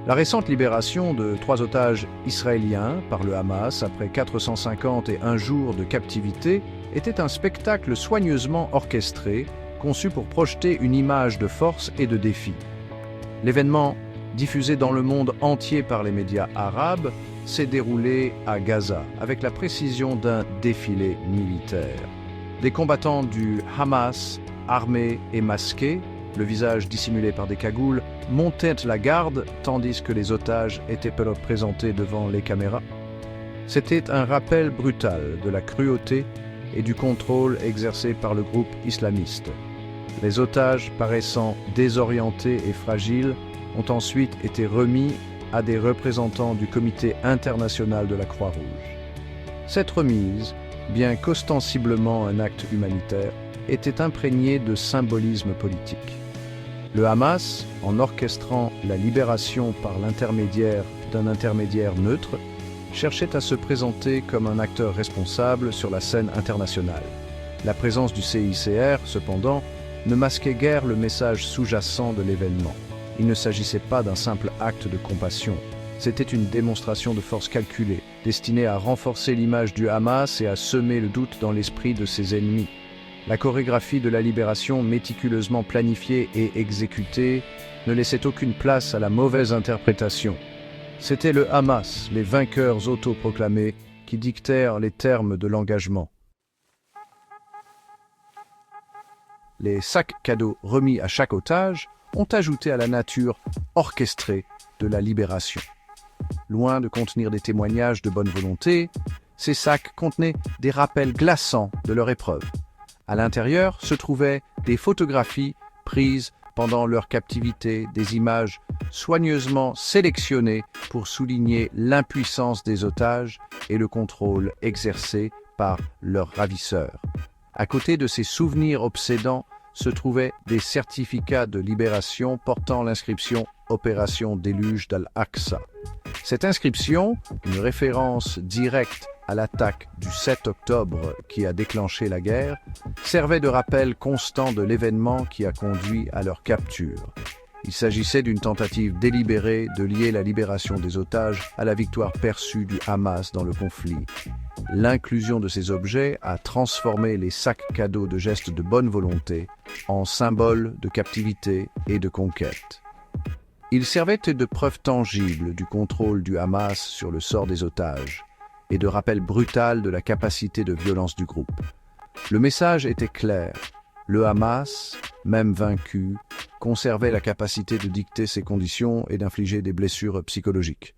La récente libération de 3 otages israéliens par le Hamas après 451 jours de captivité était un spectacle soigneusement orchestré, conçu pour projeter une image de force et de défi. L'événement, diffusé dans le monde entier par les médias arabes, s'est déroulé à Gaza, avec la précision d'un défilé militaire. Des combattants du Hamas, armés et masqués, le visage dissimulé par des cagoules, montaient la garde, tandis que les otages étaient présentés devant les caméras. C'était un rappel brutal de la cruauté et du contrôle exercé par le groupe islamiste. Les otages, paraissant désorientés et fragiles, ont ensuite été remis à des représentants du Comité international de la Croix-Rouge. Cette remise, bien qu'ostensiblement un acte humanitaire, était imprégnée de symbolisme politique. Le Hamas, en orchestrant la libération par l'intermédiaire d'un intermédiaire neutre, cherchait à se présenter comme un acteur responsable sur la scène internationale. La présence du CICR, cependant, ne masquait guère le message sous-jacent de l'événement. Il ne s'agissait pas d'un simple acte de compassion. C'était une démonstration de force calculée, destinée à renforcer l'image du Hamas et à semer le doute dans l'esprit de ses ennemis. La chorégraphie de la libération, méticuleusement planifiée et exécutée, ne laissait aucune place à la mauvaise interprétation. C'était le Hamas, les vainqueurs autoproclamés, qui dictèrent les termes de l'engagement. Les sacs cadeaux remis à chaque otage ont ajouté à la nature orchestrée de la libération. Loin de contenir des témoignages de bonne volonté, ces sacs contenaient des rappels glaçants de leur épreuve. À l'intérieur se trouvaient des photographies prises pendant leur captivité, des images soigneusement sélectionnées pour souligner l'impuissance des otages et le contrôle exercé par leurs ravisseurs. À côté de ces souvenirs obsédants se trouvaient des certificats de libération portant l'inscription « Opération Déluge d'Al-Aqsa ». Cette inscription, une référence directe à l'attaque du 7 octobre qui a déclenché la guerre, servait de rappel constant de l'événement qui a conduit à leur capture. Il s'agissait d'une tentative délibérée de lier la libération des otages à la victoire perçue du Hamas dans le conflit. L'inclusion de ces objets a transformé les sacs cadeaux de gestes de bonne volonté en symboles de captivité et de conquête. Ils servaient de preuve tangible du contrôle du Hamas sur le sort des otages et de rappel brutal de la capacité de violence du groupe. Le message était clair. Le Hamas, même vaincu, conservait la capacité de dicter ses conditions et d'infliger des blessures psychologiques.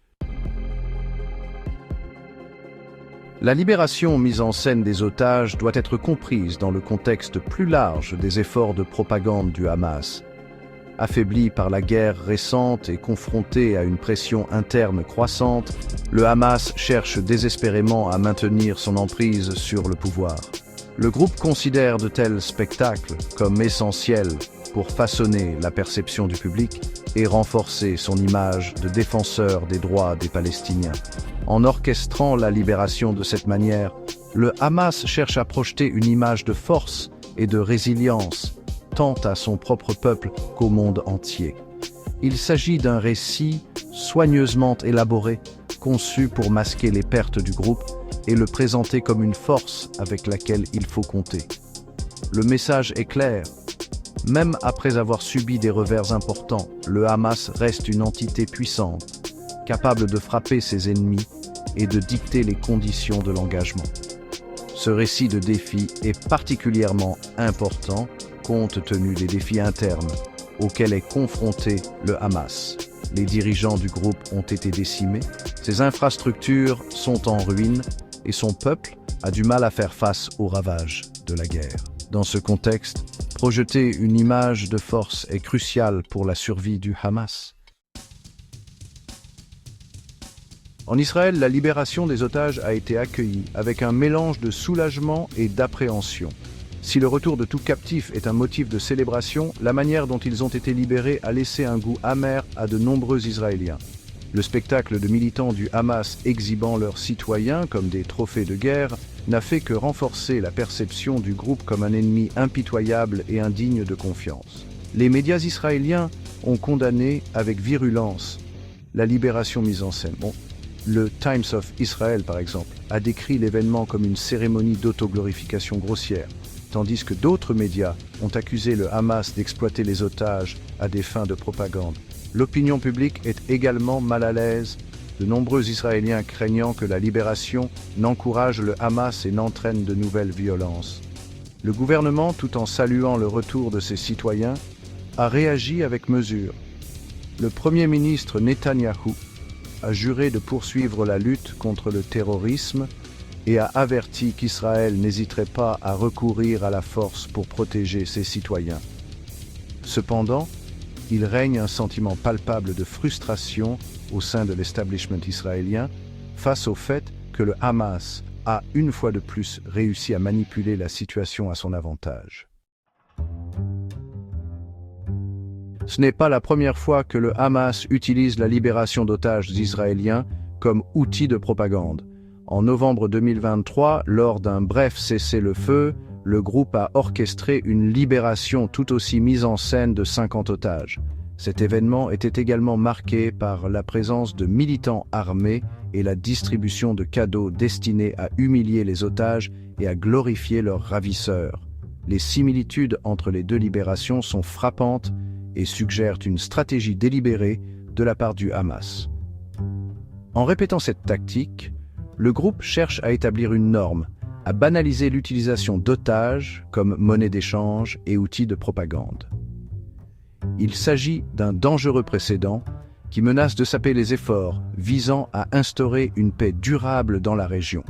La libération mise en scène des otages doit être comprise dans le contexte plus large des efforts de propagande du Hamas. Affaibli par la guerre récente et confronté à une pression interne croissante, le Hamas cherche désespérément à maintenir son emprise sur le pouvoir. Le groupe considère de tels spectacles comme essentiels pour façonner la perception du public et renforcer son image de défenseur des droits des Palestiniens. En orchestrant la libération de cette manière, le Hamas cherche à projeter une image de force et de résilience, tant à son propre peuple qu'au monde entier. Il s'agit d'un récit soigneusement élaboré, conçu pour masquer les pertes du groupe et le présenter comme une force avec laquelle il faut compter. Le message est clair. Même après avoir subi des revers importants, le Hamas reste une entité puissante, capable de frapper ses ennemis et de dicter les conditions de l'engagement. Ce récit de défi est particulièrement important compte tenu des défis internes auxquels est confronté le Hamas. Les dirigeants du groupe ont été décimés, ses infrastructures sont en ruine et son peuple a du mal à faire face aux ravages de la guerre. Dans ce contexte, projeter une image de force est crucial pour la survie du Hamas. En Israël, la libération des otages a été accueillie avec un mélange de soulagement et d'appréhension. Si le retour de tout captif est un motif de célébration, la manière dont ils ont été libérés a laissé un goût amer à de nombreux Israéliens. Le spectacle de militants du Hamas exhibant leurs citoyens comme des trophées de guerre n'a fait que renforcer la perception du groupe comme un ennemi impitoyable et indigne de confiance. Les médias israéliens ont condamné avec virulence la libération mise en scène. Le Times of Israel, par exemple, a décrit l'événement comme une cérémonie d'autoglorification grossière, tandis que d'autres médias ont accusé le Hamas d'exploiter les otages à des fins de propagande. L'opinion publique est également mal à l'aise, de nombreux Israéliens craignant que la libération n'encourage le Hamas et n'entraîne de nouvelles violences. Le gouvernement, tout en saluant le retour de ses citoyens, a réagi avec mesure. Le Premier ministre Netanyahou a juré de poursuivre la lutte contre le terrorisme et a averti qu'Israël n'hésiterait pas à recourir à la force pour protéger ses citoyens. Cependant, il règne un sentiment palpable de frustration au sein de l'establishment israélien face au fait que le Hamas a une fois de plus réussi à manipuler la situation à son avantage. Ce n'est pas la première fois que le Hamas utilise la libération d'otages israéliens comme outil de propagande. En novembre 2023, lors d'un bref cessez-le-feu, le groupe a orchestré une libération tout aussi mise en scène de 50 otages. Cet événement était également marqué par la présence de militants armés et la distribution de cadeaux destinés à humilier les otages et à glorifier leurs ravisseurs. Les similitudes entre les deux libérations sont frappantes et suggèrent une stratégie délibérée de la part du Hamas. En répétant cette tactique, le groupe cherche à établir une norme, à banaliser l'utilisation d'otages comme monnaie d'échange et outils de propagande. Il s'agit d'un dangereux précédent qui menace de saper les efforts visant à instaurer une paix durable dans la région.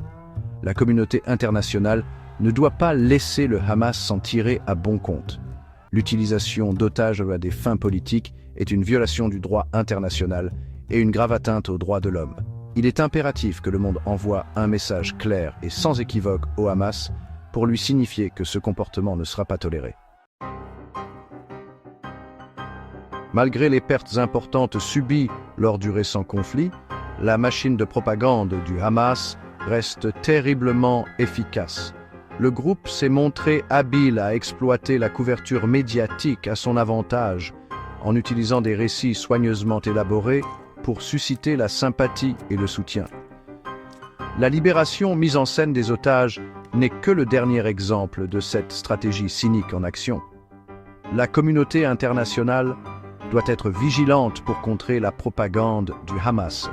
La communauté internationale ne doit pas laisser le Hamas s'en tirer à bon compte. L'utilisation d'otages à des fins politiques est une violation du droit international et une grave atteinte aux droits de l'homme. Il est impératif que le monde envoie un message clair et sans équivoque au Hamas pour lui signifier que ce comportement ne sera pas toléré. Malgré les pertes importantes subies lors du récent conflit, la machine de propagande du Hamas reste terriblement efficace. Le groupe s'est montré habile à exploiter la couverture médiatique à son avantage, en utilisant des récits soigneusement élaborés pour susciter la sympathie et le soutien. La libération mise en scène des otages n'est que le dernier exemple de cette stratégie cynique en action. La communauté internationale doit être vigilante pour contrer la propagande du Hamas.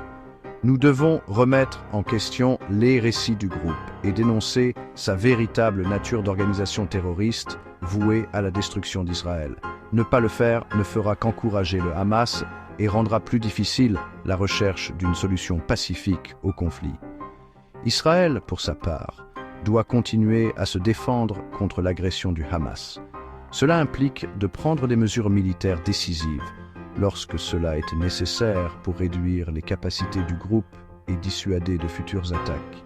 Nous devons remettre en question les récits du groupe et dénoncer sa véritable nature d'organisation terroriste vouée à la destruction d'Israël. Ne pas le faire ne fera qu'encourager le Hamas et rendra plus difficile la recherche d'une solution pacifique au conflit. Israël, pour sa part, doit continuer à se défendre contre l'agression du Hamas. Cela implique de prendre des mesures militaires décisives lorsque cela est nécessaire pour réduire les capacités du groupe et dissuader de futures attaques.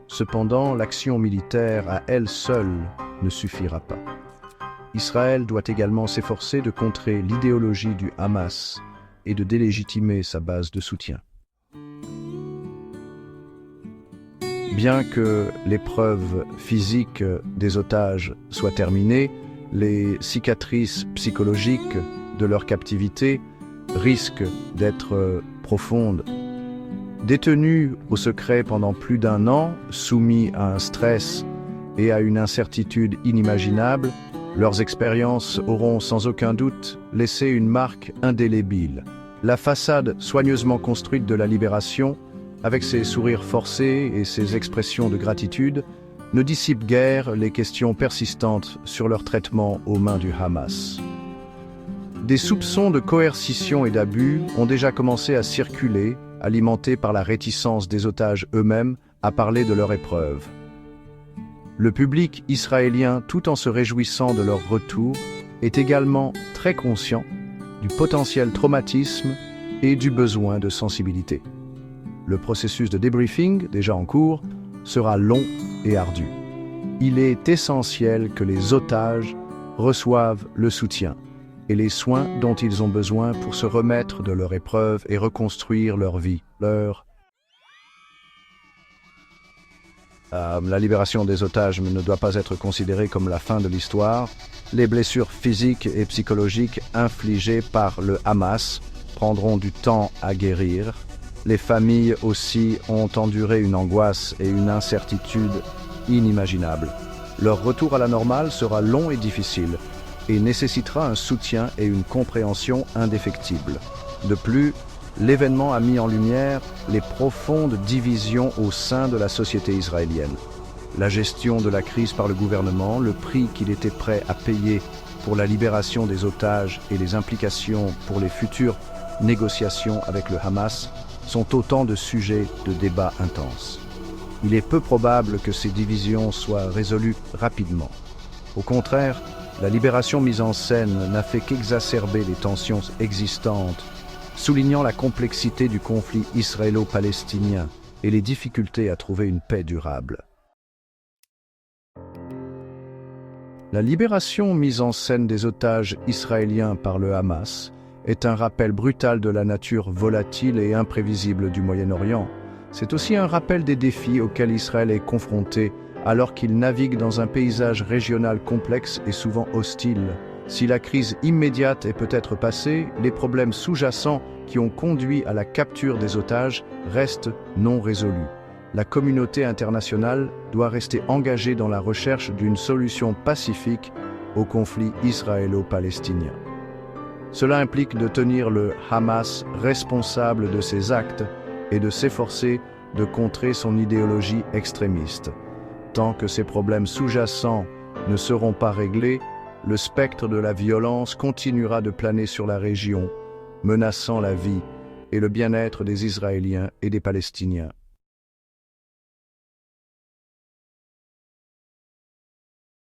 Cependant, l'action militaire à elle seule ne suffira pas. Israël doit également s'efforcer de contrer l'idéologie du Hamas et de délégitimer sa base de soutien. Bien que l'épreuve physique des otages soit terminée, les cicatrices psychologiques de leur captivité risquent d'être profondes. Détenus au secret pendant plus d'1 an, soumis à un stress et à une incertitude inimaginable, leurs expériences auront sans aucun doute laissé une marque indélébile. La façade soigneusement construite de la libération, avec ses sourires forcés et ses expressions de gratitude, ne dissipe guère les questions persistantes sur leur traitement aux mains du Hamas. Des soupçons de coercition et d'abus ont déjà commencé à circuler, alimentés par la réticence des otages eux-mêmes à parler de leur épreuve. Le public israélien, tout en se réjouissant de leur retour, est également très conscient du potentiel traumatisme et du besoin de sensibilité. Le processus de débriefing, déjà en cours, sera long et ardu. Il est essentiel que les otages reçoivent le soutien et les soins dont ils ont besoin pour se remettre de leur épreuve et reconstruire leur vie. La libération des otages ne doit pas être considérée comme la fin de l'histoire. Les blessures physiques et psychologiques infligées par le Hamas prendront du temps à guérir. Les familles aussi ont enduré une angoisse et une incertitude inimaginables. Leur retour à la normale sera long et difficile et nécessitera un soutien et une compréhension indéfectibles. De plus, l'événement a mis en lumière les profondes divisions au sein de la société israélienne. La gestion de la crise par le gouvernement, le prix qu'il était prêt à payer pour la libération des otages et les implications pour les futures négociations avec le Hamas sont autant de sujets de débat intenses. Il est peu probable que ces divisions soient résolues rapidement. Au contraire, la libération mise en scène n'a fait qu'exacerber les tensions existantes, soulignant la complexité du conflit israélo-palestinien et les difficultés à trouver une paix durable. La libération mise en scène des otages israéliens par le Hamas est un rappel brutal de la nature volatile et imprévisible du Moyen-Orient. C'est aussi un rappel des défis auxquels Israël est confronté alors qu'il navigue dans un paysage régional complexe et souvent hostile. Si la crise immédiate est peut-être passée, les problèmes sous-jacents qui ont conduit à la capture des otages restent non résolus. La communauté internationale doit rester engagée dans la recherche d'une solution pacifique au conflit israélo-palestinien. Cela implique de tenir le Hamas responsable de ses actes et de s'efforcer de contrer son idéologie extrémiste. Tant que ces problèmes sous-jacents ne seront pas réglés, le spectre de la violence continuera de planer sur la région, menaçant la vie et le bien-être des Israéliens et des Palestiniens.